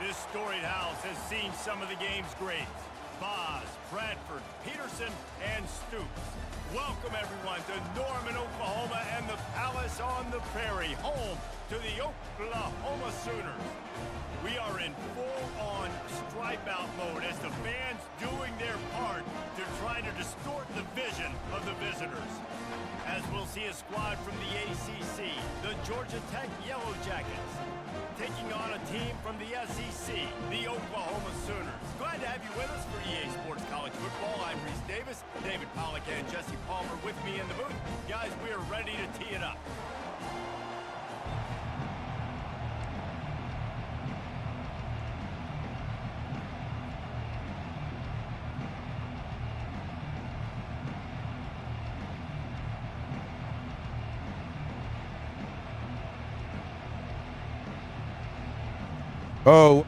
This storied house has seen some of the game's greats. Boz, Bradford, Peterson, and Stoops. Welcome, everyone, to Norman, Oklahoma, and the Palace on the Prairie, home to the Oklahoma Sooners. We are in full-on stripe-out mode as the fans doing their part to try to distort the vision of the visitors. As we'll see a squad from the ACC, the Georgia Tech Yellow Jackets, taking on a team from the SEC, the Oklahoma Sooners. Glad to have you with us for EA Sports College Football. I'm Reese Davis, David Pollack and Jesse Palmer with me in the booth. Guys, we are ready to tee it up. Oh.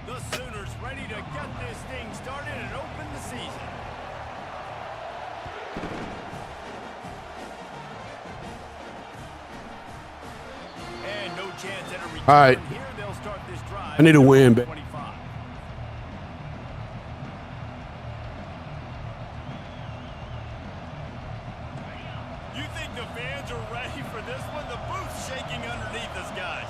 The Sooners ready to get this thing started and open the season. And no chance at a return. All right. Here they'll start this drive. I need a win, but 25. You think the fans are ready for this one? The booth's shaking underneath us, guys.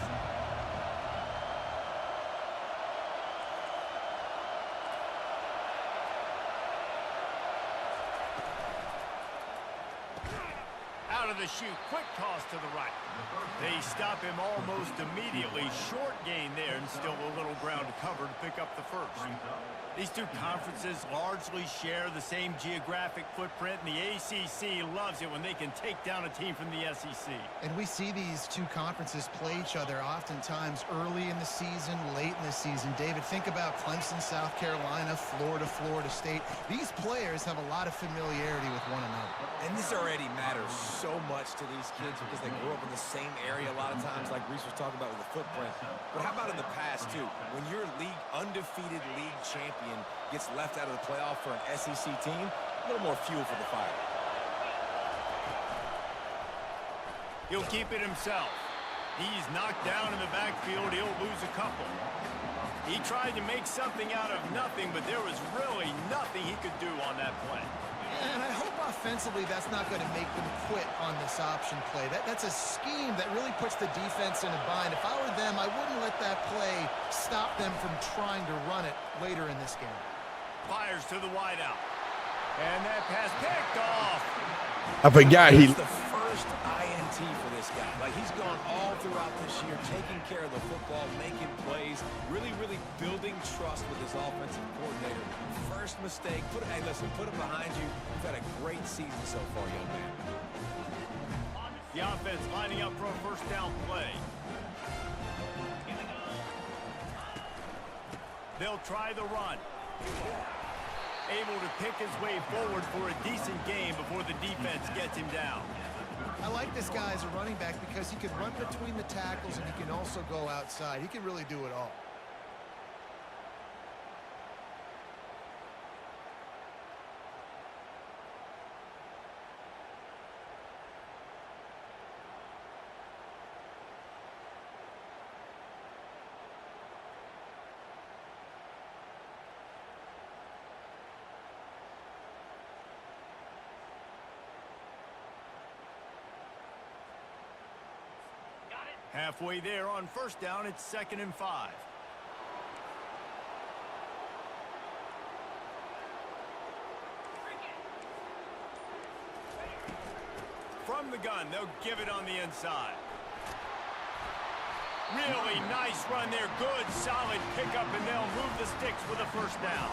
Out of the chute, quick toss to the right. They stop him almost immediately. Short gain there and still a little ground to cover to pick up the first. These two conferences largely share the same geographic footprint, and the ACC loves it when they can take down a team from the SEC. And we see these two conferences play each other oftentimes early in the season, late in the season. David, think about Clemson, South Carolina, Florida, Florida State. These players have a lot of familiarity with one another. And this already matters so much to these kids because they grew up in the same area a lot of times, like Reese was talking about with the footprint. But how about in the past, too? When your undefeated league champion gets left out of the playoff for an SEC team, a little more fuel for the fire. He'll keep it himself. He's knocked down in the backfield. He'll lose a couple. He tried to make something out of nothing, but there was really nothing he could do on that play. And I hope offensively that's not going to make them quit on this option play. That's a scheme that really puts the defense in a bind. If I were them, I wouldn't let that play stop them from trying to run it later in this game. Fires to the wideout. And that pass picked off. I forgot he. It's the first INT for this guy. Like, he's gone all throughout this year, taking care of the football, making plays, really building trust with his offensive coordinator. First mistake, hey, listen, put him behind you. You've had a great season so far, young man. The offense lining up for a first down play. They'll try the run. Able to pick his way forward for a decent game before the defense gets him down. I like this guy as a running back because he can run between the tackles and he can also go outside. He can really do it all. Halfway there on first down, it's 2nd and 5. From the gun, they'll give it on the inside. Really nice run there. Good, solid pickup, and they'll move the sticks with a first down.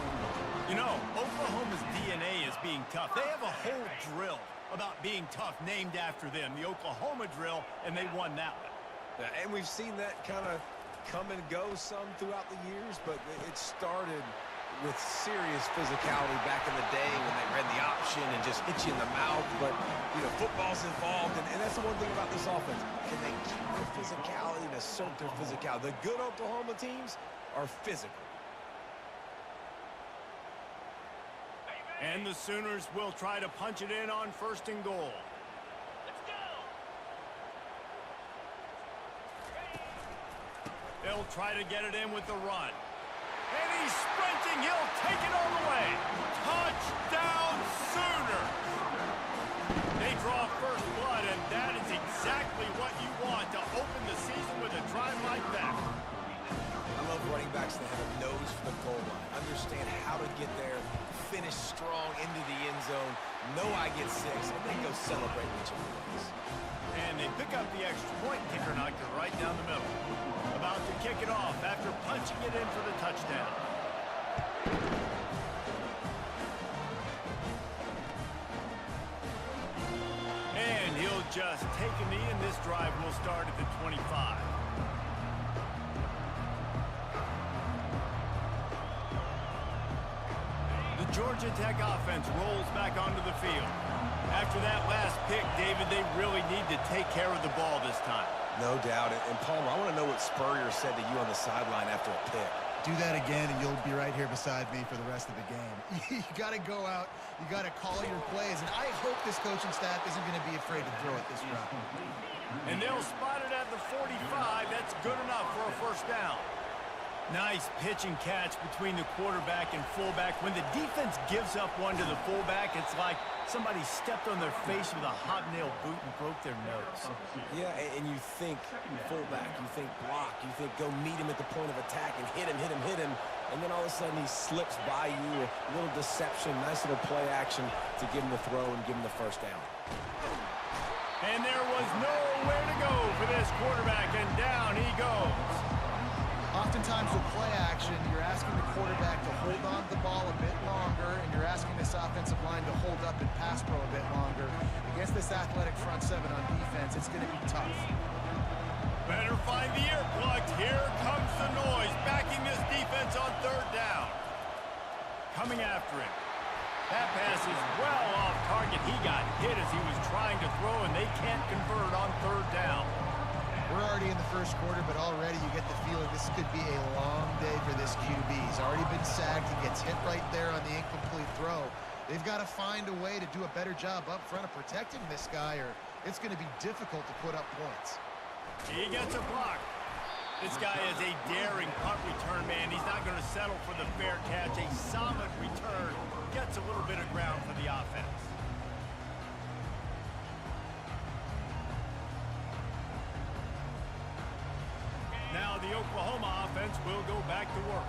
You know, Oklahoma's DNA is being tough. They have a whole drill about being tough named after them, the Oklahoma drill, and they won that one. And we've seen that kind of come and go some throughout the years, but it started with serious physicality back in the day when they ran the option and just hit you in the mouth. But, you know, football's involved, and that's the one thing about this offense. Can they keep their physicality and assert their physicality? The good Oklahoma teams are physical. And the Sooners will try to punch it in on 1st and goal. They'll try to get it in with the run. And he's sprinting. He'll take it all the way. Touchdown Sooners. They draw first blood, and that is exactly what you want to open the season with a drive like that. I love running backs that have a nose for the goal line. Understand how to get there, finish strong into the end zone, know I get 6, and then go celebrate with your boys. And they pick up the extra point. Kicker knocked it right down the middle. About to kick it off after punching it in for the touchdown. And he'll just take a knee, and this drive will start at the 25. The Georgia Tech offense rolls back onto the field. After that last pick, David, they really need to take care of the ball this time. No doubt. And Palmer, I want to know what Spurrier said to you on the sideline after a pick. Do that again, and you'll be right here beside me for the rest of the game. You got to go out. You got to call your plays. And I hope this coaching staff isn't going to be afraid to throw it this route. And they'll spot it at the 45. That's good enough for a first down. Nice pitch and catch between the quarterback and fullback. When the defense gives up one to the fullback, it's like somebody stepped on their face with a hobnail boot and broke their nose. Yeah, and you think fullback, you think block, you think go meet him at the point of attack and hit him, and then all of a sudden he slips by you, a little deception, nice little play action to give him the throw and give him the first down. And there was nowhere to go for this quarterback, and down he goes. Oftentimes with play action, you're asking the quarterback to hold on to the ball a bit longer, and you're asking this offensive line to hold up and pass pro a bit longer. Against this athletic front seven on defense, it's going to be tough. Better find the earplugs. Here comes the noise, backing this defense on third down. Coming after him. That pass is well off target. He got hit as he was trying to throw, and they can't convert on third down. We're already in the first quarter, but already you get the feeling this could be a long day for this QB. He's already been sacked. He gets hit right there on the incomplete throw. They've got to find a way to do a better job up front of protecting this guy, or it's going to be difficult to put up points. He gets a block. This guy is a daring punt return man. He's not going to settle for the fair catch. A solid return gets a little bit of ground for the offense. Now the Oklahoma offense will go back to work.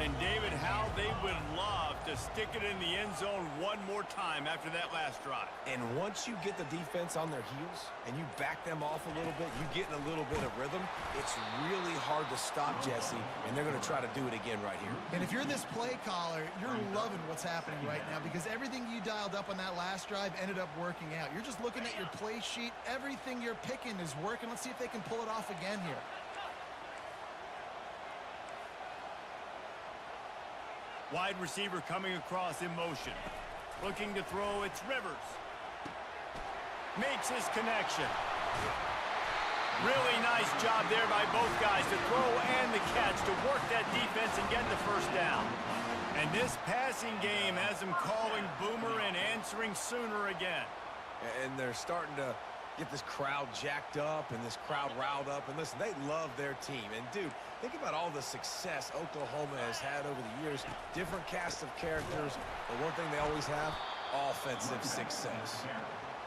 And David, how they would love to stick it in the end zone one more time after that last drive. And once you get the defense on their heels and you back them off a little bit, you get in a little bit of rhythm, it's really hard to stop Jesse, and they're going to try to do it again right here. And if you're this play caller, you're loving what's happening right now because everything you dialed up on that last drive ended up working out. You're just looking at your play sheet. Everything you're picking is working. Let's see if they can pull it off again here. Wide receiver coming across in motion. Looking to throw, it's Rivers. Makes his connection. Really nice job there by both guys to throw and the catch to work that defense and get the first down. And this passing game has them calling Boomer and answering Sooner again. And they're starting to get this crowd jacked up and this crowd riled up. And listen, they love their team. And, dude, think about all the success Oklahoma has had over the years. Different cast of characters. But one thing they always have, offensive success.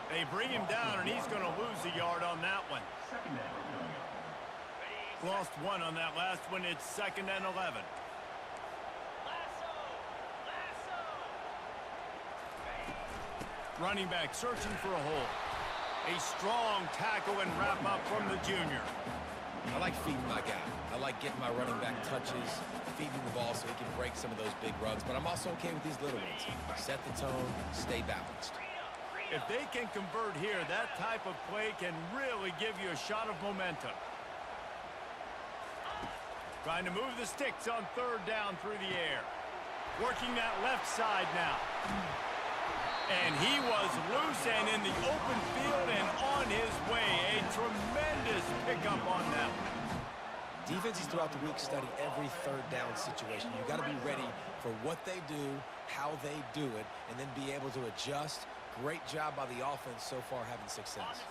They bring him down, and he's going to lose a yard on that one. Lost one on that last one. It's 2nd and 11. Running back searching for a hole. A strong tackle and wrap up from the junior. I like feeding my guy. I like getting my running back touches, feeding the ball so he can break some of those big runs. But I'm also okay with these little ones. Set the tone, stay balanced. If they can convert here, that type of play can really give you a shot of momentum. Trying to move the sticks on third down through the air. Working that left side now. And he was loose and in the open field and on his way. A tremendous pickup on that one. Defenses throughout the week study every third down situation. You've got to be ready for what they do, how they do it, and then be able to adjust. Great job by the offense so far having success.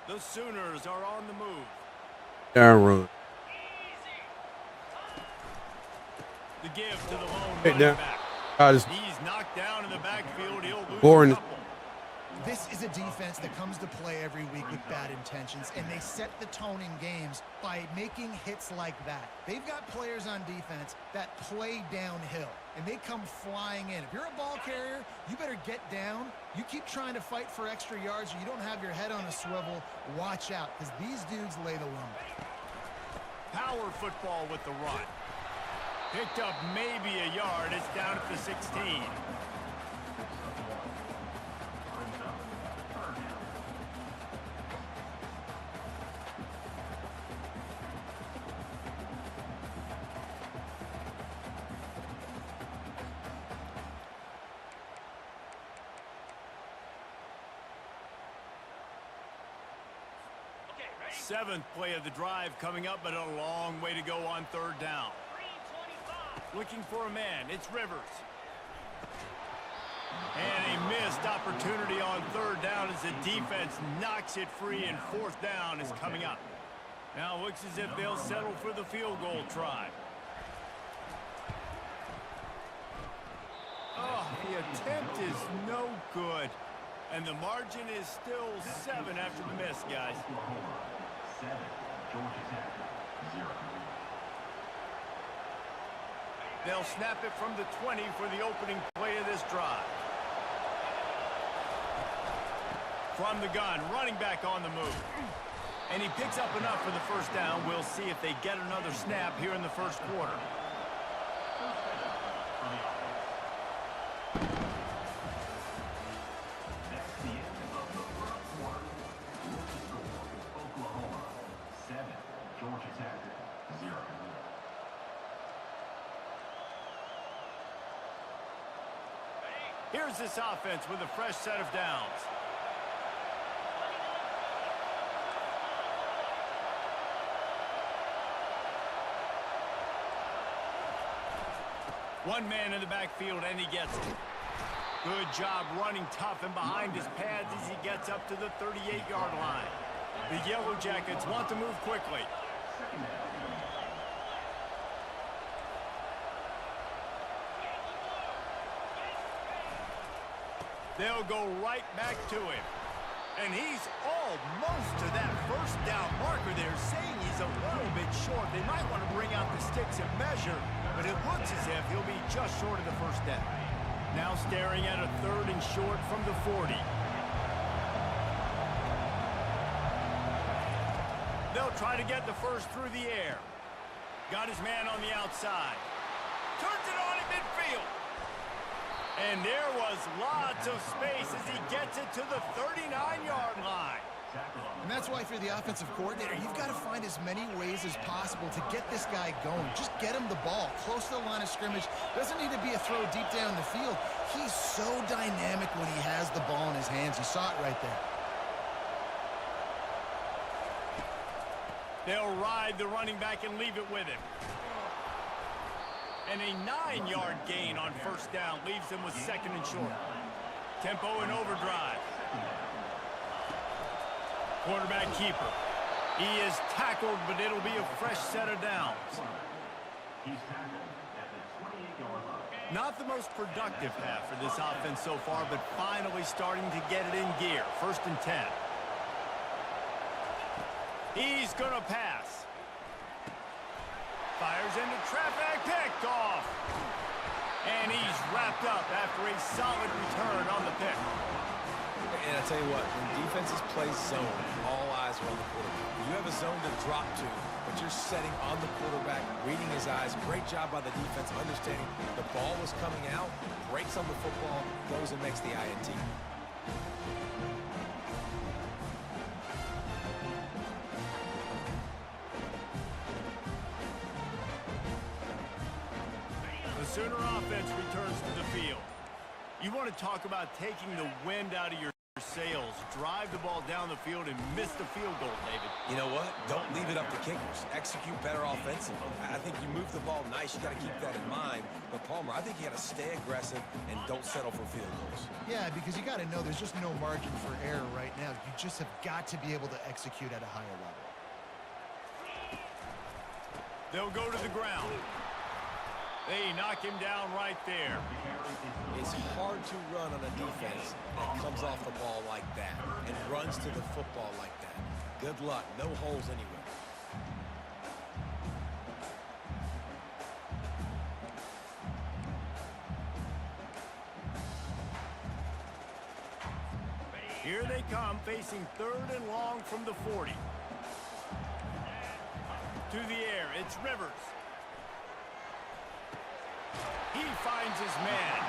The Sooners are on the move. Aaron. The give to the lone Hey, running now, back. just He's knocked down in the backfield. He'll lose boring. a couple. This is a defense that comes to play every week with bad intentions, and they set the tone in games by making hits like that. They've got players on defense that play downhill, and they come flying in. If you're a ball carrier, you better get down. You keep trying to fight for extra yards, or you don't have your head on a swivel. Watch out, because these dudes lay the lumber. Power football with the run. Picked up maybe a yard. It's down at the 16. Seventh play of the drive coming up, but a long way to go on third down. Looking for a man. It's Rivers. And a missed opportunity on third down as the defense knocks it free, and fourth down is coming up. Now it looks as if they'll settle for the field goal try. Oh, the attempt is no good. And the margin is still 7 after the miss, guys. 7, Georgia Tech, 0. They'll snap it from the 20 for the opening play of this drive. From the gun, running back on the move. And he picks up enough for the first down. We'll see if they get another snap here in the first quarter. Georgia Tech, 0. Here's this offense with a fresh set of downs. One man in the backfield, and he gets it. Good job running tough and behind his pads as he gets up to the 38-yard line. The Yellow Jackets want to move quickly. They'll go right back to him. And he's almost to that first down marker there, saying he's a little bit short. They might want to bring out the sticks and measure, but it looks as if he'll be just short of the first down. Now staring at a 3rd and short from the 40. They'll try to get the first through the air. Got his man on the outside. Turns it on in midfield. And there was lots of space as he gets it to the 39-yard line. And that's why if you're the offensive coordinator, you've got to find as many ways as possible to get this guy going. Just get him the ball close to the line of scrimmage. Doesn't need to be a throw deep down the field. He's so dynamic when he has the ball in his hands. You saw it right there. They'll ride the running back and leave it with him. And a 9-yard gain on first down leaves him with 2nd and short. Tempo and overdrive. Quarterback keeper. He is tackled, but it'll be a fresh set of downs. He's tackled at the 28-yard line. Not the most productive half for this offense so far, but finally starting to get it in gear. 1st and 10. He's going to pass. Fires into traffic, picked off. And he's wrapped up after a solid return on the pick. And I tell you what, when defenses play zone, all eyes are on the quarterback. You have a zone to drop to, but you're setting on the quarterback, reading his eyes. Great job by the defense, understanding the ball was coming out, breaks on the football, goes and makes the INT. Sooner offense returns to the field. You want to talk about taking the wind out of your sails. Drive the ball down the field and miss the field goal, David. You know what? Don't leave it up to kickers. Execute better offensively. I think you move the ball nice. You got to keep that in mind. But Palmer, I think you got to stay aggressive and don't settle for field goals. Yeah, because you got to know there's just no margin for error right now. You just have got to be able to execute at a higher level. They'll go to the ground. They knock him down right there. It's hard to run on a defense that comes off the ball like that and runs to the football like that. Good luck. No holes anywhere. Here they come, facing 3rd and long from the 40. To the air, it's Rivers. He finds his man.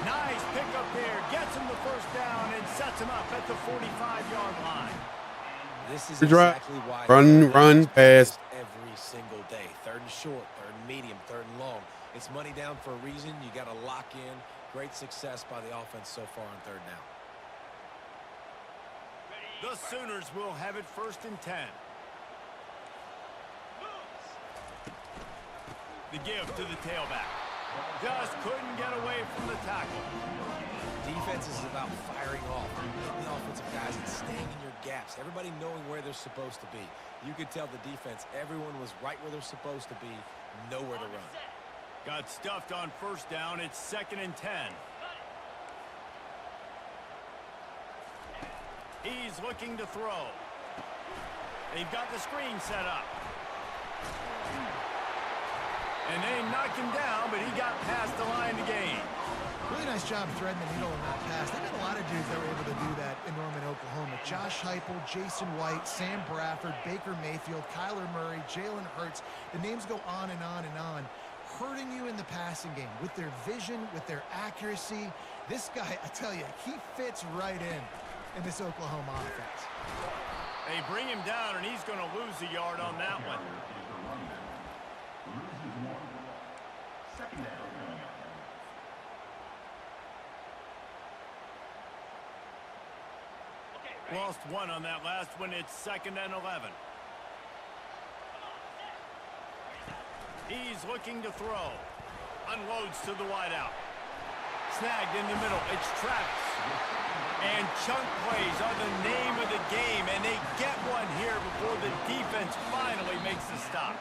Nice pickup there. Gets him the first down and sets him up at the 45-yard line. This is exactly why run, pass. Every single day. 3rd and short, 3rd and medium, 3rd and long. It's money down for a reason. You got to lock in. Great success by the offense so far on 3rd down. The Sooners will have it 1st and 10. The give to the tailback. Just couldn't get away from the tackle. Defense is about firing off, hitting the offensive guys and staying in your gaps. Everybody knowing where they're supposed to be. You could tell the defense, everyone was right where they're supposed to be, nowhere to run. Got stuffed on 1st down. It's 2nd and 10. He's looking to throw. They've got the screen set up. And they knocked him down, but he got past the line to gain. Really nice job threading the needle in that pass. They've got a lot of dudes that were able to do that in Norman, Oklahoma. Josh Heupel, Jason White, Sam Bradford, Baker Mayfield, Kyler Murray, Jalen Hurts. The names go on and on and on. Hurting you in the passing game with their vision, with their accuracy. This guy, I tell you, he fits right in this Oklahoma offense. They bring him down, and he's going to lose a yard on that one. Lost 1 on that last one. It's 2nd and 11. He's looking to throw. Unloads to the wideout. Snagged in the middle. It's Travis. And chunk plays are the name of the game, and they get one here before the defense finally makes the stop.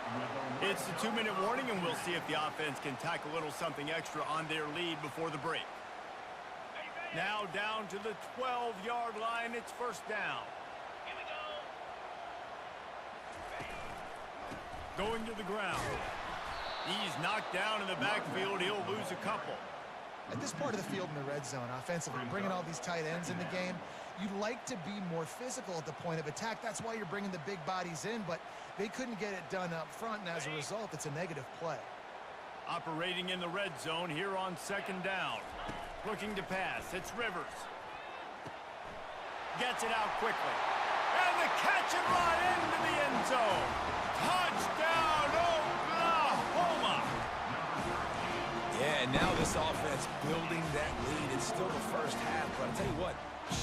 It's a 2-minute warning, and we'll see if the offense can tack a little something extra on their lead before the break. Now down to the 12-yard line. It's 1st down. Going to the ground. He's knocked down in the backfield. He'll lose a couple. At this part of the field in the red zone, offensively, bringing all these tight ends in the game, you'd like to be more physical at the point of attack. That's why you're bringing the big bodies in, but they couldn't get it done up front, and as a result, it's a negative play. Operating in the red zone here on 2nd down. Looking to pass. It's Rivers. Gets it out quickly. And the catch and run into the end zone. Touchdown, Oklahoma! Yeah, and now this offense building that lead. It's still the first half, but I'll tell you what,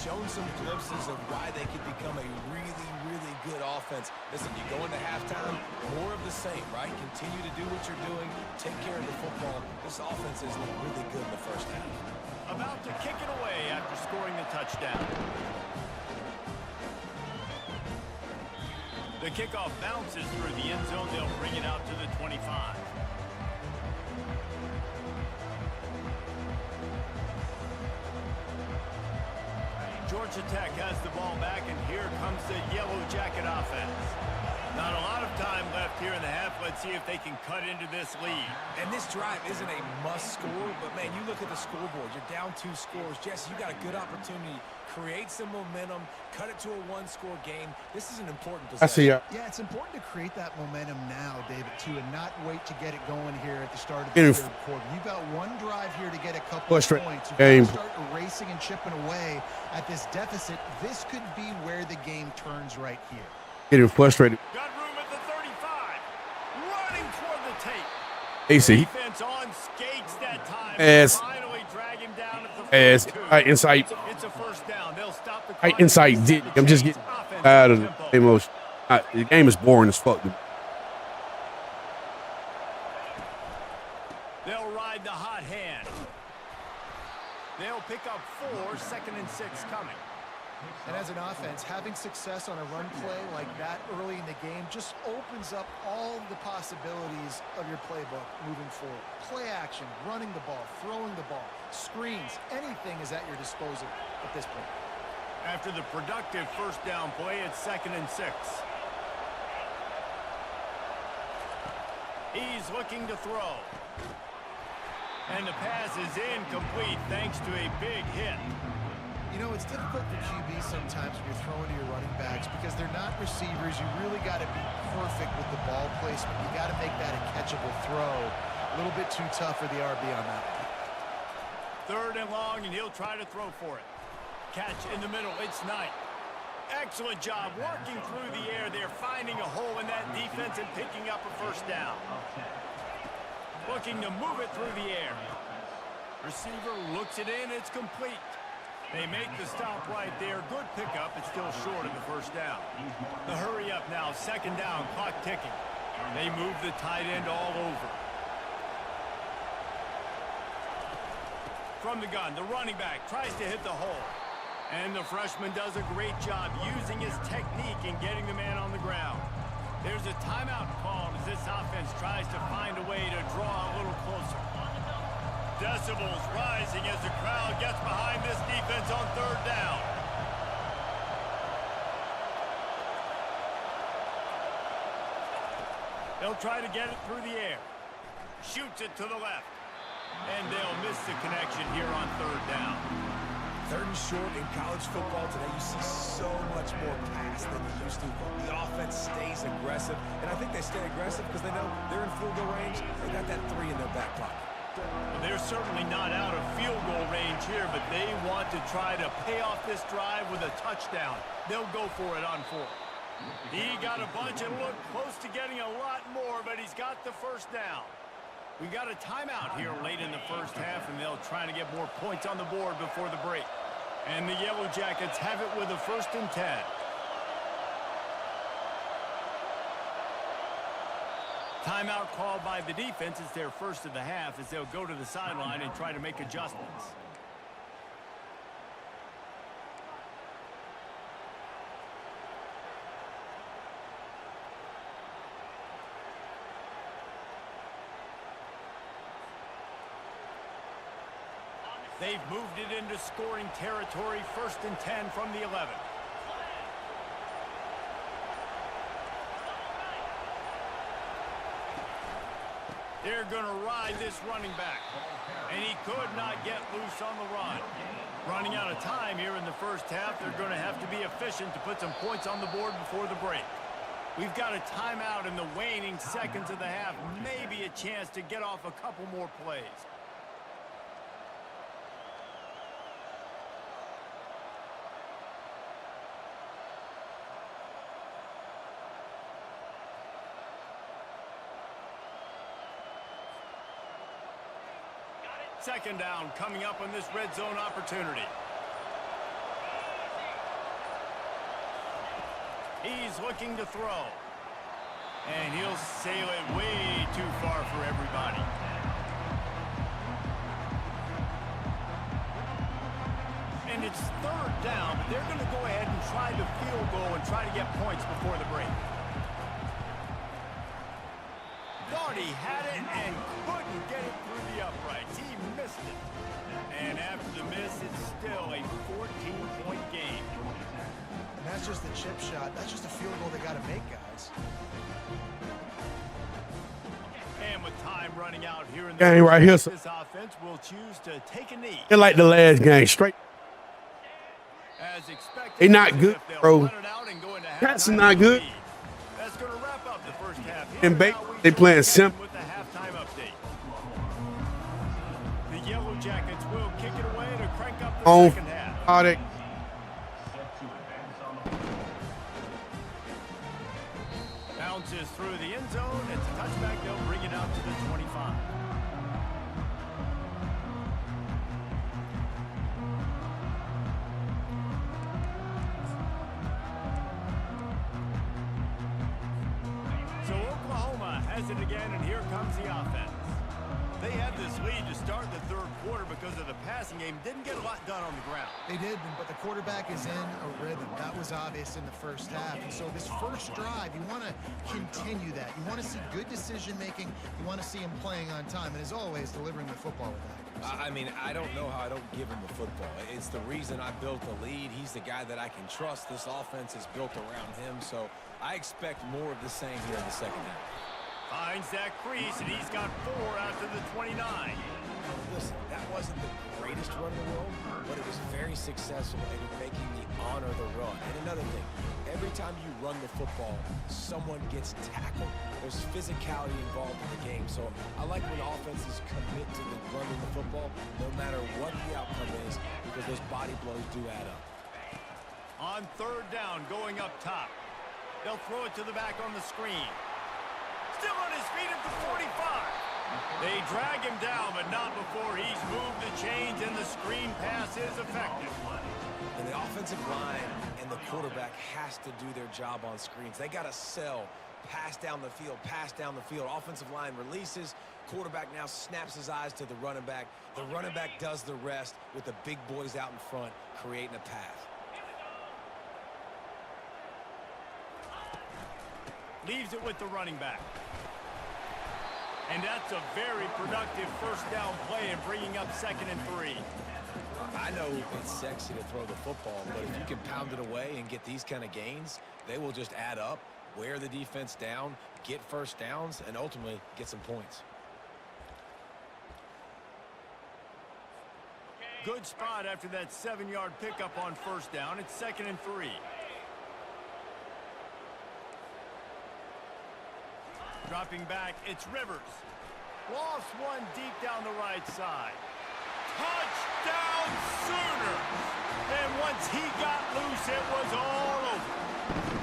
shown some glimpses of why they could become a really, really good offense. Listen, you go into halftime, more of the same, right? Continue to do what you're doing, take care of the football. This offense is really good in the first half. About to kick it away after scoring the touchdown. The kickoff bounces through the end zone. They'll bring it out to the 25. Georgia Tech has the ball back, and here comes the Yellow Jacket offense. Not a lot of time left here in the half. Let's see if they can cut into this lead. And this drive isn't a must score, but, man, you look at the scoreboard. You're down 2 scores. Jesse, you got a good opportunity. Create some momentum. Cut it to a 1-score game. This is an important possession. I see ya. Yeah, it's important to create that momentum now, David, too, and not wait to get it going here at the start of the 3rd quarter. You've got one drive here to get a couple of points. You've got to start erasing and chipping away at this deficit. This could be where the game turns right here. Getting frustrated. Got room at the 35. Running toward the tape. AC. Defense on skates that time. As. Finally drag him down at the 42. Inside. It's a 1st down. They'll stop the Right inside. I'm just getting tired of the emotion. The game is boring as fuck. They'll ride the hot hand. They'll pick up 4. 2nd and 6 coming. And as an offense, having success on a run play like that early in the game just opens up all the possibilities of your playbook moving forward. Play action, running the ball, throwing the ball, screens, anything is at your disposal at this point. After the productive first down play, it's 2nd and 6. He's looking to throw. And the pass is incomplete thanks to a big hit. You know, it's difficult for QBs sometimes when you're throwing to your running backs because they're not receivers. You really got to be perfect with the ball placement. You got to make that a catchable throw. A little bit too tough for the RB on that. 3rd and long, and he'll try to throw for it. Catch in the middle. It's Knight. Excellent job working through the air there, finding a hole in that defense and picking up a first down. Looking to move it through the air. Receiver looks it in. It's complete. They make the stop right there. Good pickup. It's still short of the first down. The hurry up now. 2nd down. Clock ticking. They move the tight end all over. From the gun, the running back tries to hit the hole. And the freshman does a great job using his technique and getting the man on the ground. There's a timeout called as this offense tries to find a way to draw a little closer. Decibels rising as the crowd gets behind this defense on 3rd down. They'll try to get it through the air. Shoots it to the left. And they'll miss the connection here on 3rd down. 3rd and short in college football today, you see so much more pass than you used to. The offense stays aggressive, and I think they stay aggressive because they know they're in field goal range. They got that 3 in their back pocket. Well, they're certainly not out of field goal range here, but they want to try to pay off this drive with a touchdown. They'll go for it on 4th. He got a bunch and looked close to getting a lot more, but he's got the first down. We got a timeout here late in the first half, and they'll try to get more points on the board before the break. And the Yellow Jackets have it with a 1st and 10. Timeout called by the defense. It's their first of the half as they'll go to the sideline and try to make adjustments. They've moved it into scoring territory. 1st and 10 from the 11. They're going to ride this running back. And he could not get loose on the run. Running out of time here in the first half. They're going to have to be efficient to put some points on the board before the break. We've got a timeout in the waning seconds of the half. Maybe a chance to get off a couple more plays. Second down coming up on this red zone opportunity. He's looking to throw. And he'll sail it way too far for everybody. And it's 3rd down, but they're going to go ahead and try the field goal and try to get points before the break. Thought he had it and couldn't get it through the uprights. He missed it. And after the miss, it's still a 14-point game. And that's just the chip shot. That's just a field goal they got to make, guys. And with time running out here in the Game right here. this offense will choose to take a knee. It's like the last game. Straight. As expected, They not good, bro. That's not good. That's going to wrap up the first half. And they playing simple. With the halftime update. The Yellow Jackets will kick it away to crank up the second half. Bounces through the end zone. It's a touchback. They'll bring it out to the 25. So Oklahoma has it again, and here comes the offense. They had this lead to start the third quarter because of the passing game. Didn't get a lot done on the ground. They did, but the quarterback is in a rhythm. That was obvious in the first half. And so this first drive, you want to continue that. You want to see good decision-making. You want to see him playing on time. And as always, delivering the football with accuracy. I mean, I don't know how I don't give him the football. It's the reason I built the lead. He's the guy that I can trust. This offense is built around him. So I expect more of the same here in the second half. Finds that crease, and he's got 4 after the 29. Listen, that wasn't the greatest run in the world, but it was very successful in making me honor the run. And another thing, every time you run the football, someone gets tackled. There's physicality involved in the game. So I like when offenses commit to the running the football, no matter what the outcome is, because those body blows do add up. On third down, going up top. They'll throw it to the back on the screen. Still on his feet at the 45. They drag him down, but not before he's moved the chains, and the screen pass is effective. And the offensive line and the quarterback has to do their job on screens. They got to sell, pass down the field, pass down the field. Offensive line releases. Quarterback now snaps his eyes to the running back. The running back does the rest with the big boys out in front, creating a path. Leaves it with the running back. And that's a very productive first down play and bringing up 2nd and 3. I know it's sexy to throw the football, but if you can pound it away and get these kind of gains, they will just add up, wear the defense down, get first downs, and ultimately get some points. Good spot after that 7-yard pickup on first down. It's 2nd and 3. Dropping back, it's Rivers. Lost one deep down the right side. Touchdown Sooners! And once he got loose, it was all over.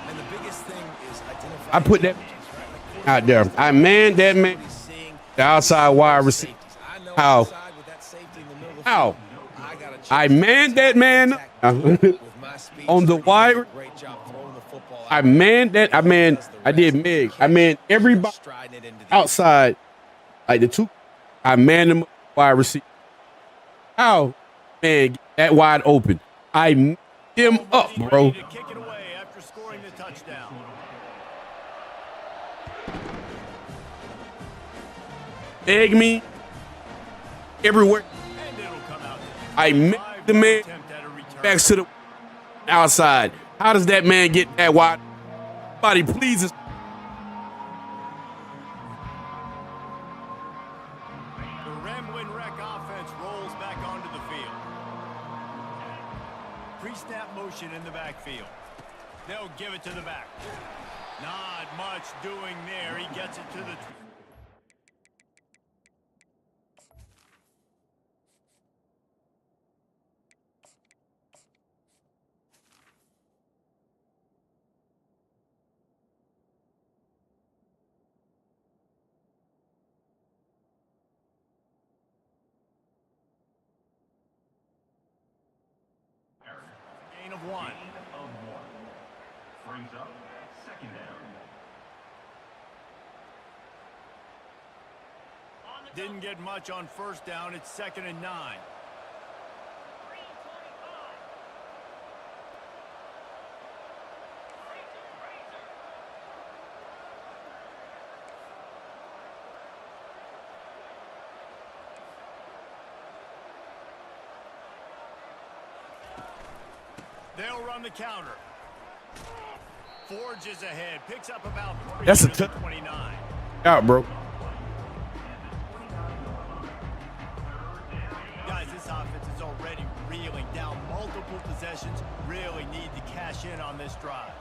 And the biggest thing is identifying. I put that out there. I manned that man. The outside wide receiver. How? How? I manned that man on the wide. I manned that. I did Mig. I manned everybody outside, like the two. I manned them wide receiver. How? Man, get that wide open. I manned him up, bro. To kick it away after scoring the touchdown. Egg me everywhere. And it'll come out. I manned the man back to the outside. How does that man get that wide? Somebody pleases. The Ramblin' Wreck offense rolls back onto the field. Pre-snap motion in the backfield. They'll give it to the back. Not much doing there. He gets it to the... Gain of 1. Brings up 2nd down. Didn't get much on first down. It's 2nd and 9. They'll run the counter. Forges ahead. Picks up about 3. That's a 29. Out, bro. Guys, this offense is already reeling down multiple possessions. Really need to cash in on this drive.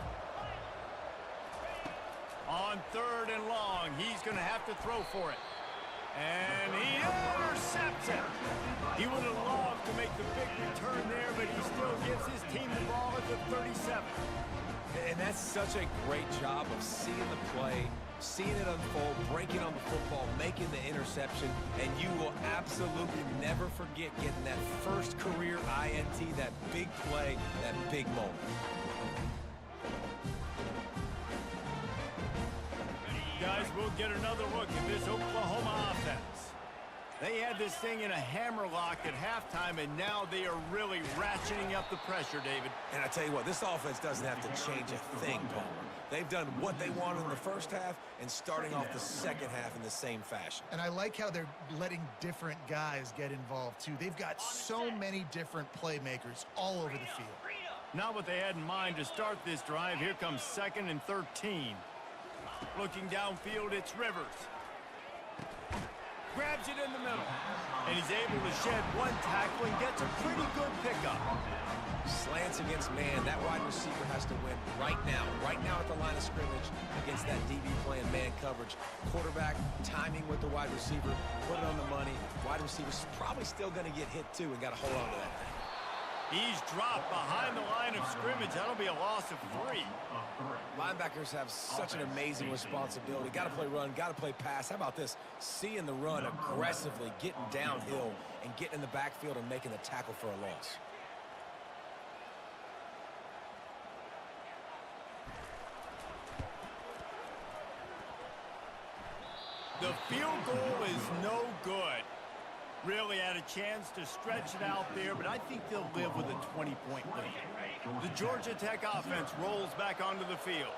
On 3rd and long, he's going to have to throw for it. And he intercepts it. He would have loved to make the big return there, but he still gives his team the ball at the 37. And that's such a great job of seeing the play, seeing it unfold, breaking on the football, making the interception, and you will absolutely never forget getting that first career INT, that big play, that big moment. Guys, we'll get another look at this Oklahoma offense. had this thing in a hammerlock at halftime, and now they are really ratcheting up the pressure, David. And I tell you what, this offense doesn't have to change a thing, Palmer. They've done what they wanted in the first half and starting off the second half in the same fashion. And I like how they're letting different guys get involved, too. They've got so many different playmakers all over the field. Not what they had in mind to start this drive. Here comes 2nd and 13. Looking downfield, it's Rivers. Grabs it in the middle. And he's able to shed one tackle and gets a pretty good pickup. Slants against man. That wide receiver has to win right now at the line of scrimmage against that DB playing man coverage. Quarterback, timing with the wide receiver, put it on the money. Wide receiver's probably still going to get hit too and got to hold on to that thing. He's dropped behind the line of scrimmage. That'll be a loss of 3. Linebackers have such an amazing responsibility. Got to play run, got to play pass. How about this? Seeing the run aggressively, getting downhill, and getting in the backfield and making the tackle for a loss. The field goal is no good. Really had a chance to stretch it out there, but I think they'll live with a 20-point lead. The Georgia Tech offense rolls back onto the field.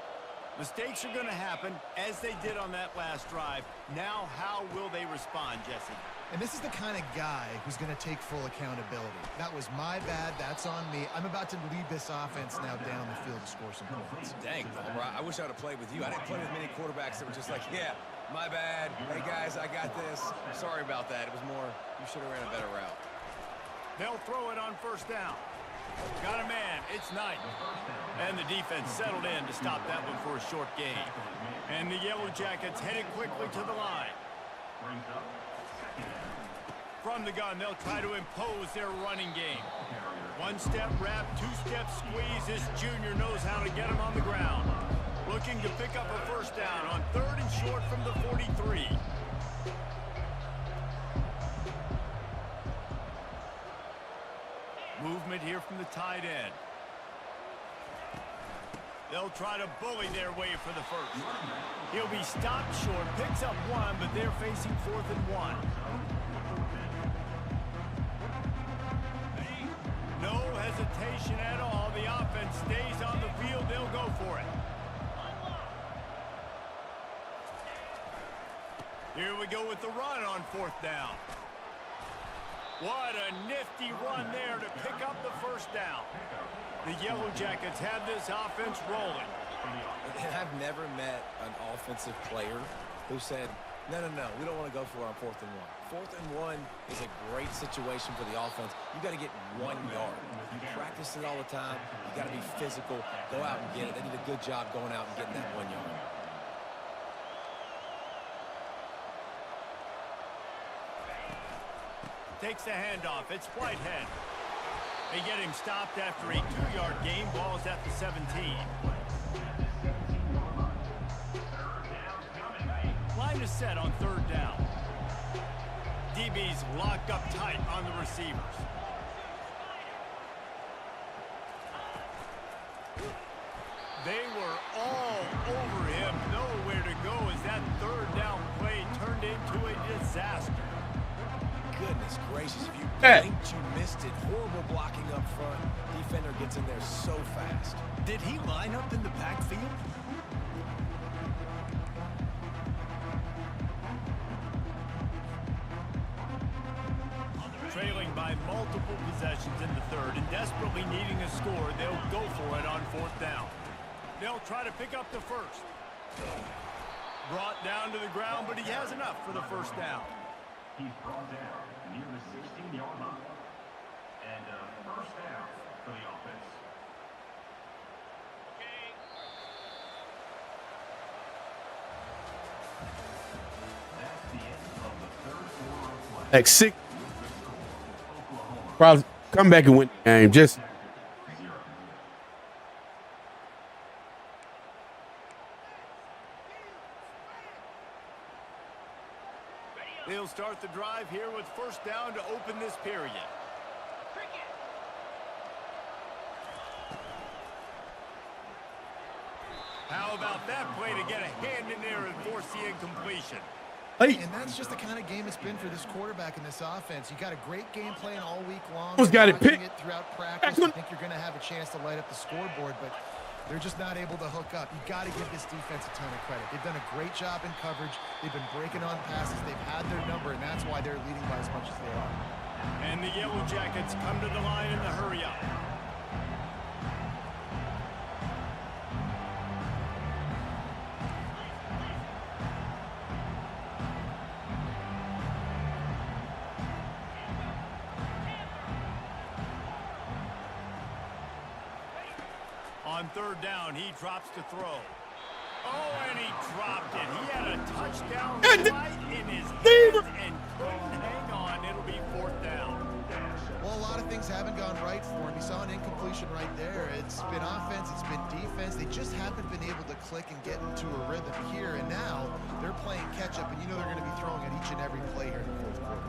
Mistakes are going to happen, as they did on that last drive. Now, how will they respond, Jesse? And this is the kind of guy who's going to take full accountability. That was my bad. That's on me. I'm about to lead this offense now down the field to score some points. Dang, Palmer, I wish I would have played with you. I didn't play with many quarterbacks that were just like, yeah, my bad. Hey, guys, I got this. Sorry about that. It was more, you should have ran a better route. They'll throw it on 1st down. Got a man. It's Knight. And the defense settled in to stop that one for a short gain. And the Yellow Jackets headed quickly to the line. From the gun, they'll try to impose their running game. 1-step wrap, 2-step squeeze. This junior knows how to get him on the ground. Looking to pick up a 1st down on 3rd and short from the 43. Movement here from the tight end. They'll try to bully their way for the 1st. He'll be stopped short, picks up 1, but they're facing 4th and 1. No hesitation at all. The offense stays on the field. They'll go for it. Here we go with the run on 4th down. What a nifty run there to pick up the 1st down. The Yellow Jackets have this offense rolling. And I've never met an offensive player who said, no, we don't want to go for it on 4th and 1. 4th and 1 is a great situation for the offense. You got to get 1 yard. You practice it all the time. You got to be physical. Go out and get it. They did a good job going out and getting that 1 yard. Takes the handoff. It's Whitehead. They get him stopped after a 2-yard gain. Ball's at the 17. Line is set on 3rd down. DB's locked up tight on the receivers. They were all over him. Nowhere to go as that 3rd down play turned into a disaster. Goodness gracious, if you blinked, you missed it. Horrible blocking up front. Defender gets in there so fast. Did he line up in the backfield? Trailing by multiple possessions in the 3rd and desperately needing a score, they'll go for it on 4th down. They'll try to pick up the 1st. Brought down to the ground, but he has enough for the 1st down. He's brought down near the 16-yard line. And 1st down for the offense. That's the end of the 3rd quarter of play. Like 6. Probably come back and win the game. Just they'll start the drive here with 1st down to open this period. How about that play to get a hand in there and force the incompletion? Hey. And that's just the kind of game it's been for this quarterback and this offense. You got a great game plan all week long. Almost got it Watching picked. Throughout practice. I think you're going to have a chance to light up the scoreboard, but they're just not able to hook up. You got to give this defense a ton of credit. They've done a great job in coverage. They've been breaking on passes. They've had their number, and that's why they're leading by as much as they are. And the Yellow Jackets come to the line in the hurry-up. On third down, he drops to throw. Oh, and he dropped it. He had a touchdown right in his hands and couldn't hang on. It'll be fourth down. Well, a lot of things haven't gone right for him. You saw an incompletion right there. It's been offense, it's been defense. They just haven't been able to click and get into a rhythm here. And now they're playing catch-up, and you know they're going to be throwing at each and every play here in the fourth quarter.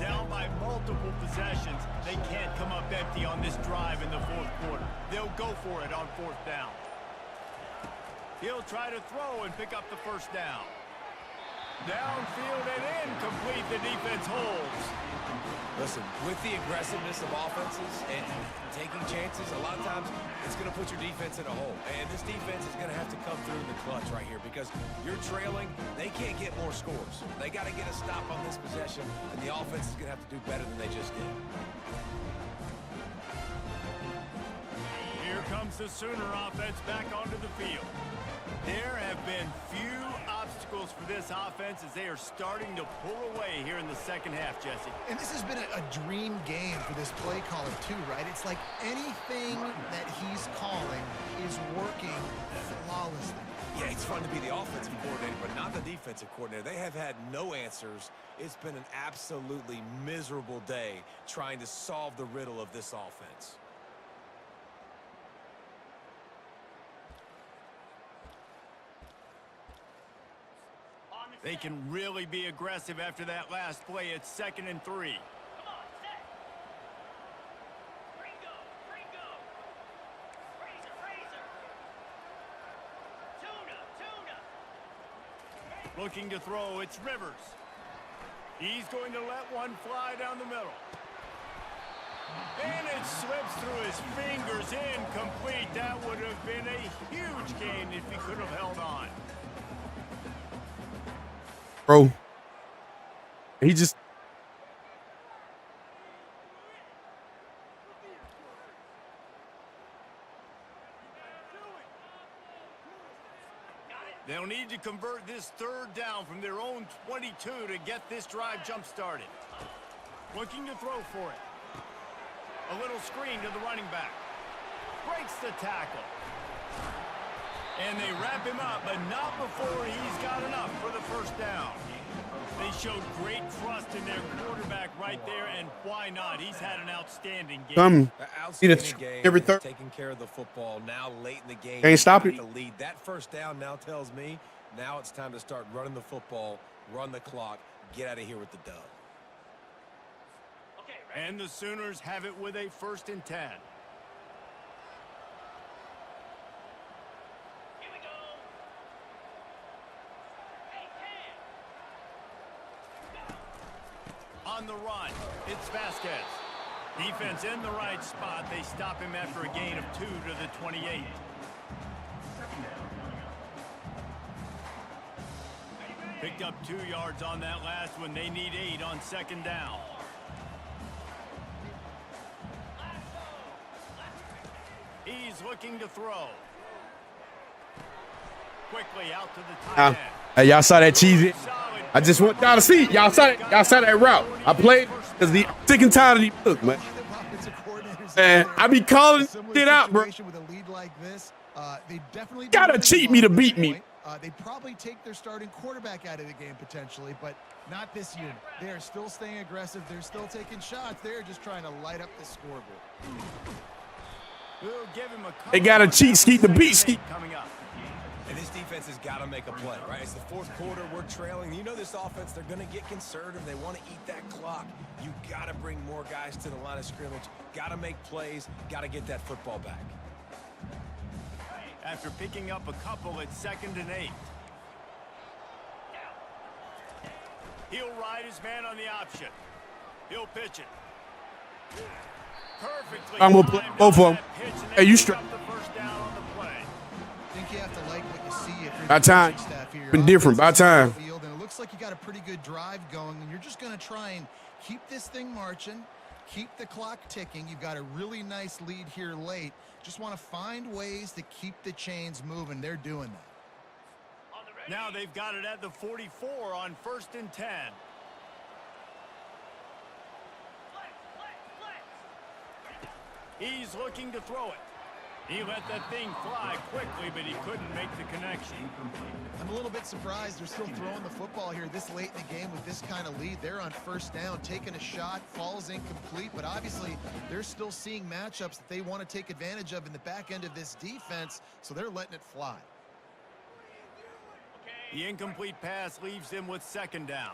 Down by multiple possessions, they can't come up empty on this drive in the fourth quarter. They'll go for it on fourth down. He'll try to throw and pick up the first down. Downfield and incomplete. The defense holds. Listen, with the aggressiveness of offenses and taking chances, a lot of times it's going to put your defense in a hole. And this defense is going to have to come through in the clutch right here because you're trailing. They can't get more scores. They got to get a stop on this possession, and the offense is going to have to do better than they just did. Here comes the Sooner offense back onto the field. There have been few obstacles for this offense as they are starting to pull away here in the second half, Jesse. And this has been a dream game for this play caller too, right? It's like anything that he's calling is working flawlessly. Yeah, it's fun to be the offensive coordinator, but not the defensive coordinator. They have had no answers. It's been an absolutely miserable day trying to solve the riddle of this offense. They can really be aggressive after that last play. It's 2nd and 3. Come on, set. Ringo. Razor. Tuna. Looking to throw, it's Rivers. He's going to let one fly down the middle. And it slips through his fingers, incomplete. That would have been a huge gain if he could have held on. Bro, he just They'll need to convert this third down from their own 22 to get this drive jump-started. Looking to throw for it. A little screen to the running back. Breaks the tackle. And they wrap him up, but not before he's got enough for the first down. They showed great trust in their quarterback right there, and why not? He's had an outstanding game. Outstanding game, every third. taking care of the football. Now late in the game, Can't stop it. the lead. That first down now tells me now it's time to start running the football, run the clock, get out of here with the dub. And the Sooners have it with a 1st and 10. On the run, it's Vasquez. Defense in the right spot. They stop him after a gain of 2 to the 28. Picked up 2 yards on that last one. They need 8 on 2nd down. He's looking to throw. Quickly out to the tight end. Hey, y'all saw that cheesy? I just want y'all to see. Y'all saw that route. I played because the sick and tired of these. Look, man. And I be calling it out, bro. With a lead like this, they definitely Gotta cheat me to beat me. They probably take their starting quarterback out of the game potentially, but not this unit. They are still staying aggressive. They're still taking shots. They're just trying to light up the scoreboard. We'll give him a They got a cheat sheet to beat sheet. Coming up. And this defense has got to make a play, right? It's the fourth quarter. We're trailing. You know this offense, they're going to get conservative. They want to eat that clock. You got to bring more guys to the line of scrimmage. Got to make plays. Got to get that football back. After picking up a couple at 2nd and 8. He'll ride his man on the option. He'll pitch it. Perfectly. I'm going to play both of them. Hey, you straight. The first down on the play. I think you have to like what you see if you're By the time. coaching staff here. Been different. By time. Field, and it looks like you got a pretty good drive going, and you're just going to try and keep this thing marching, keep the clock ticking. You've got a really nice lead here late. Just want to find ways to keep the chains moving. They're doing that. Now they've got it at the 44 on 1st and 10. He's looking to throw it. He let that thing fly quickly, but he couldn't make the connection. I'm a little bit surprised they're still throwing the football here this late in the game with this kind of lead. They're on 1st down, taking a shot, falls incomplete, but obviously they're still seeing matchups that they want to take advantage of in the back end of this defense, so they're letting it fly. The incomplete pass leaves them with 2nd down.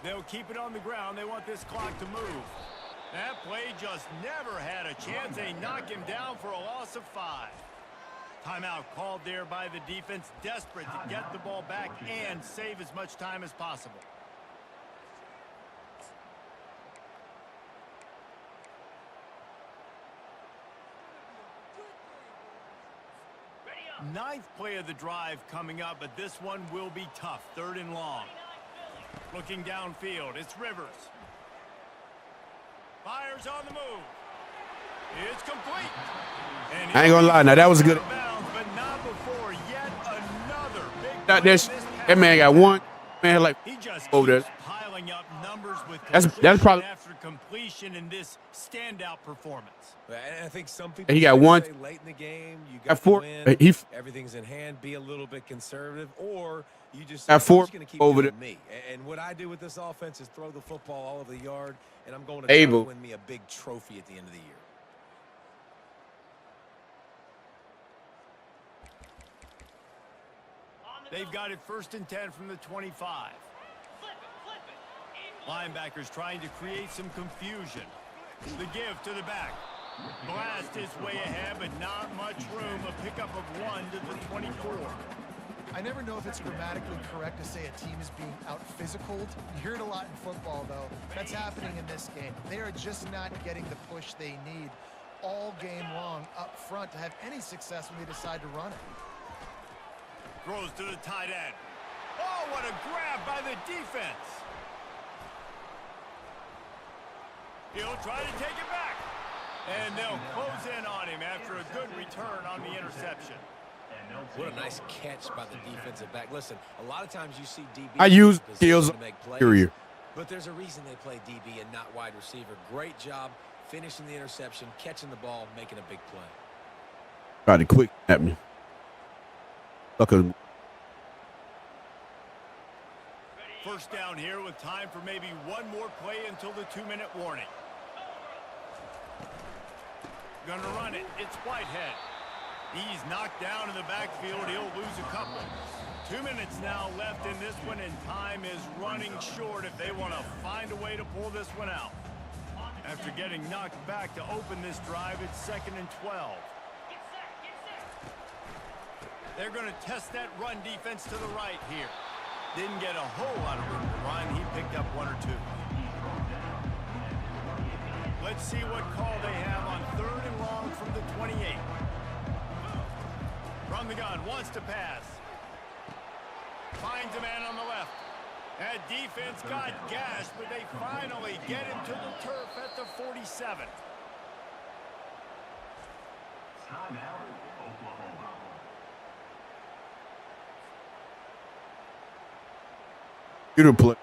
They'll keep it on the ground. They want this clock to move. That play just never had a chance. They knock him down for a loss of 5. Timeout called there by the defense, desperate to get the ball back and save as much time as possible. Ninth play of the drive coming up, but this one will be tough. 3rd and long. Looking downfield, it's Rivers. Fires on the move. It's complete. And I ain't gonna lie. Now that was a good. bounds, but not before yet another big That, play. that man got one. Man had like He just over keeps there. piling up numbers with That's completion probably- after completion in this standout performance. And I think some people He got say one. late in the game, you Got got 4. to win, He everything's in hand, be a little bit conservative, or you just Got say, 4 I'm just going to keep over doing me. And what I do with this offense is throw the football all over the yard, and I'm going to try to Able. win me a big trophy at the end of the year. They've got it 1st and 10 from the 25. Linebackers trying to create some confusion. The give to the back. Blast his way ahead, but not much room. A pickup of 1 to the 24. I never know if it's grammatically correct to say a team is being out-physicaled. You hear it a lot in football, though. That's happening in this game. They are just not getting the push they need all game long up front to have any success when they decide to run it. Throws to the tight end. Oh, what a grab by the defense. He'll try to take it back. And they'll close in on him after a good return on the interception. What a nice catch by the defensive back. Listen, a lot of times you see DB. I use in skills position to make plays, period. but there's a reason they play DB and not wide receiver. Great job finishing the interception, catching the ball, making a big play. Tried to quick at me. Sucker. 1st down here with time for maybe one more play until the 2-minute warning. Gonna run it. It's Whitehead. He's knocked down in the backfield. He'll lose a couple. 2 minutes now left in this one, and time is running short if they want to find a way to pull this one out. After getting knocked back to open this drive, it's 2nd and 12. They're going to test that run defense to the right here. Didn't get a whole lot of room to run. He picked up 1 or 2. Let's see what call they have on 3rd and long from the 28. From the gun, wants to pass. Finds a man on the left. That defense got gashed, but they finally get him to the turf at the 47. Timeout, Oklahoma. Computer play.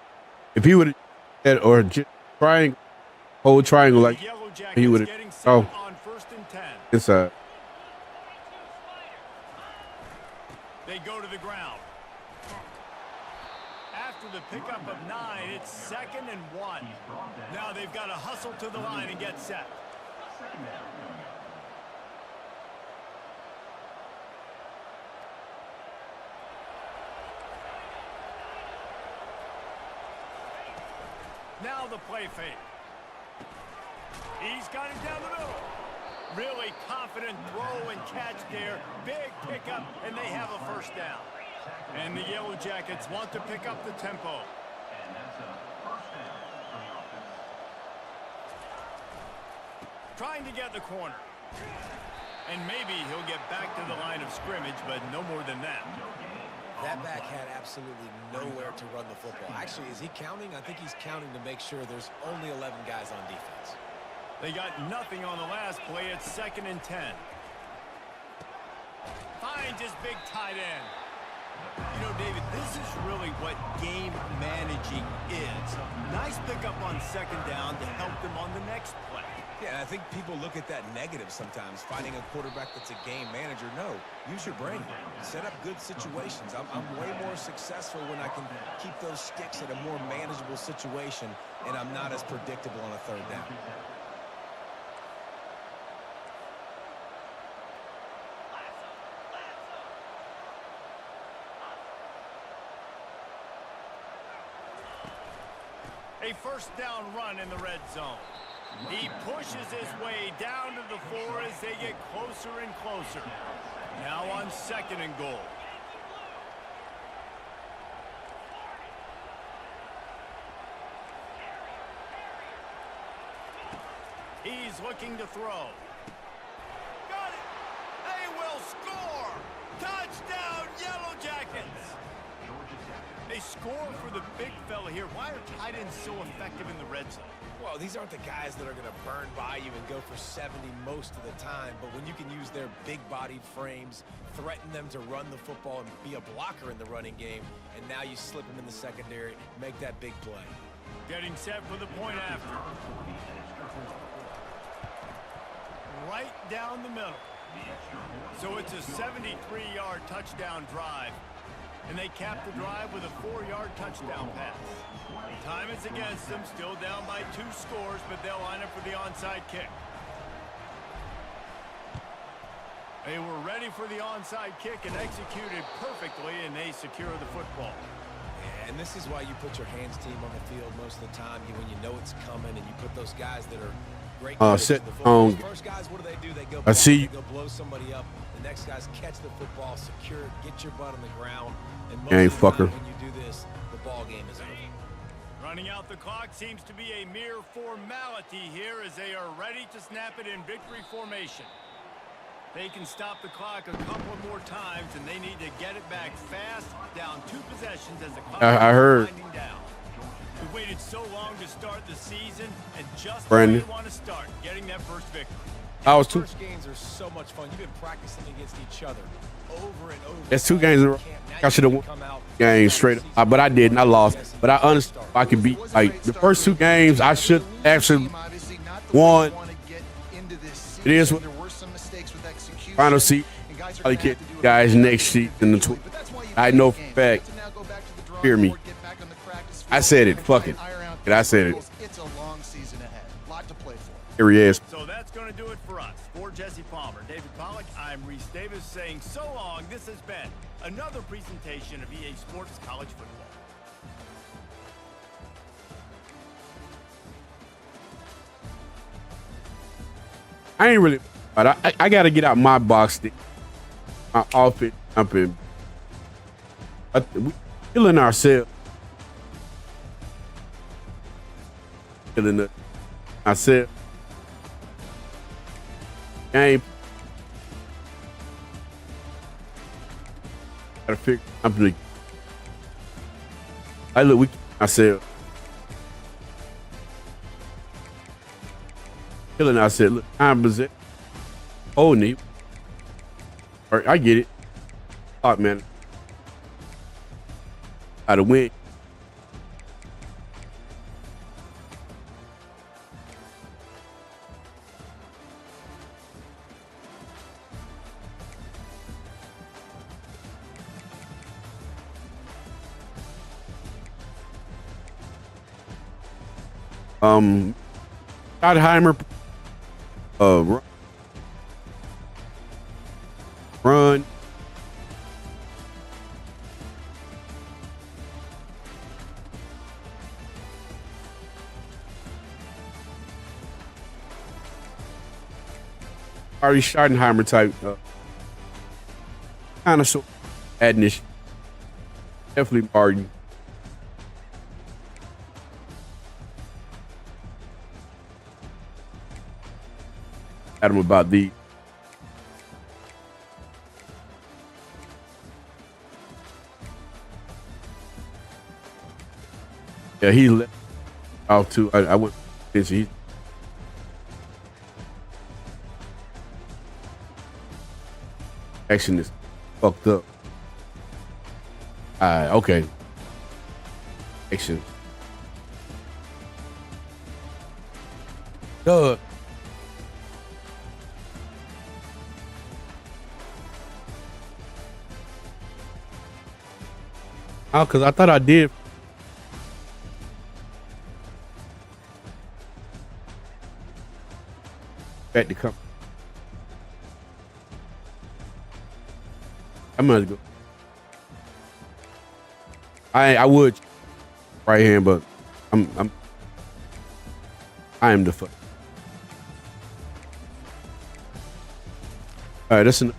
If he would have or triangle, whole triangle like Yellow Jackets he would getting have. set Oh, on 1st and 10. it's They go to the ground. After the pickup of 9, it's 2nd and 1. Now they've got to hustle to the line and get set. Now the play fake. He's got it down the middle. Really confident throw and catch there. Big pickup, and they have a first down. And the Yellow Jackets want to pick up the tempo. And that's a first down for the offense. Trying to get the corner. And maybe he'll get back to the line of scrimmage, but no more than that. That back had absolutely nowhere to run the football. Actually, is he counting? I think he's counting to make sure there's only 11 guys on defense. They got nothing on the last play. It's 2nd and 10. Finds his big tight end. You know, David, this is really what game managing is. Nice pickup on 2nd down to help them on the next play. Yeah, I think people look at that negative sometimes, finding a quarterback that's a game manager. No, use your brain. Set up good situations. I'm way more successful when I can keep those sticks at a more manageable situation, and I'm not as predictable on a 3rd down. A first down run in the red zone. He pushes his way down to the 4 as they get closer and closer. Now on 2nd and goal. He's looking to throw. Got it! They will score! Touchdown, Yellow Jackets! They score for the big fella here. Why are tight ends so effective in the red zone? Well, these aren't the guys that are going to burn by you and go for 70 most of the time, but when you can use their big-bodied frames, threaten them to run the football and be a blocker in the running game, and now you slip them in the secondary, make that big play. Getting set for the point after. Right down the middle. So it's a 73-yard touchdown drive. And they cap the drive with a 4-yard touchdown pass. Time is against them, still down by 2 scores, but they'll line up for the onside kick. They were ready for the onside kick and executed perfectly, and they secure the football. Yeah, and this is why you put your hands team on the field most of the time, when you know it's coming, and you put those guys that are great. Sit on. First guys, what do? They go. I see. They go blow somebody up. The next guys catch the football, secure it, get your butt on the ground. And most Hey, of the time fucker. when you do this, the ball game is over. Running out the clock seems to be a mere formality here as they are ready to snap it in victory formation. They can stop the clock a couple of more times, and they need to get it back fast, down 2 possessions as the clock I heard. is winding down. We waited so long to start the season, and just Brandon. the way you want to start, getting that first victory. I was 2. First games are so much fun. You've been practicing against each other over and over. That's 2 games in a row. I should have won game straight up, but I didn't. I lost. But I understand I could beat. Like the first 2 games, I should actually won. It is what final seat. Probably get guys next season. I know for a fact. Hear me. I said it. Fuck it. And I said it. It's a long season ahead. Lot to play for. Here he is. So that's going to do it for us. For Jesse Palmer, David Pollack, I'm Reese Davis saying so long. This has been another presentation of EA Sports College Football. I ain't really, but I got to get out my box. My outfit. We killing ourselves. Killing ourselves. Game. Gotta figure. I'm like, I look. We ourselves. Killing ourselves. Look, I'm busy. Oh, neat. All right, I get it. All right, man. How to win. Schottenheimer, run. Ari Schottenheimer type. Kind of so adding this. Definitely Martin. At him about the. Yeah, he left out too. I went. He. Action is fucked up. Okay. Action. Duh. Oh, because I thought I did. Back to come. I might go. I would right hand, but I am the fuck. All right, that's enough.